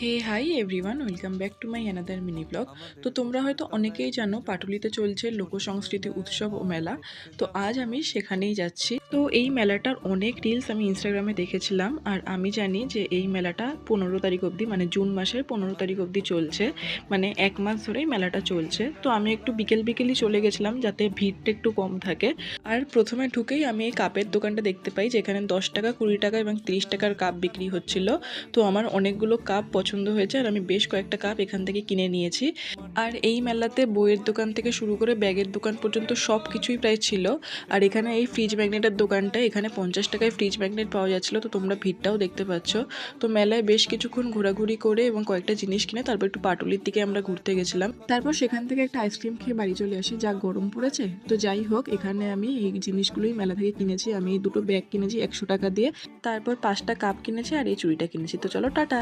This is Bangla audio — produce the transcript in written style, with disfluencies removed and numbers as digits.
Hey hi everyone, welcome back to my another mini blog. তো তোমরা হয়তো অনেকেই জানো পাটুলিতে চলছে লোকসংস্কৃতি উৎসব ও মেলা। তো আজ আমি সেখানেই যাচ্ছি। তো এই মেলাটার অনেক রিলস আমি ইনস্টাগ্রামে দেখেছিলাম, আর আমি জানি যে এই মেলাটা 15 তারিখ অবধি, মানে জুন মাসের 15 তারিখ অবধি চলছে, মানে 1 মাস ধরেই মেলাটা চলছে। তো আমি একটু বিকেল বিকেলই চলে গেছিলাম যাতে ভিড়টা একটু কম থাকে। আর প্রথমে ঢুকেই আমি এই কাপের দোকানটা দেখতে পাই, যেখানে 10 টাকা, 20 টাকা এবং 30 টাকার কাপ বিক্রি হচ্ছিল। তো আমার অনেকগুলো কাপ পছন্দ হয়েছে আর আমি বেশ কয়েকটা কাপ এখান থেকে কিনে নিয়েছি। আর এই মেলাতে বইয়ের দোকান থেকে শুরু করে ব্যাগের দোকান পর্যন্ত সব কিছুই প্রায় ছিল। আর এখানে এই ফ্রিজ ম্যাগনেটের দোকানটা, এখানে 50 টাকায় ফ্রিজ ম্যাগনেট পাওয়া যাচ্ছিলো। তো তোমরা ভিড়টাও দেখতে পাচ্ছ। তো মেলায় বেশ কিছুক্ষণ ঘোরাঘুরি করে এবং কয়েকটা জিনিস কিনে তারপর একটু পাটুলির দিকে আমরা ঘুরতে গেছিলাম। তারপর সেখান থেকে একটা আইসক্রিম খেয়ে বাড়ি চলে আসি, যা গরম পড়েছে। তো যাই হোক, এখানে আমি এই জিনিসগুলোই মেলা থেকে কিনেছি। আমি এই দুটো ব্যাগ কিনেছি 100 টাকা দিয়ে, তারপর 5টা কাপ কিনেছি আর এই চুড়িটা কিনেছি। তো চলো টাটা।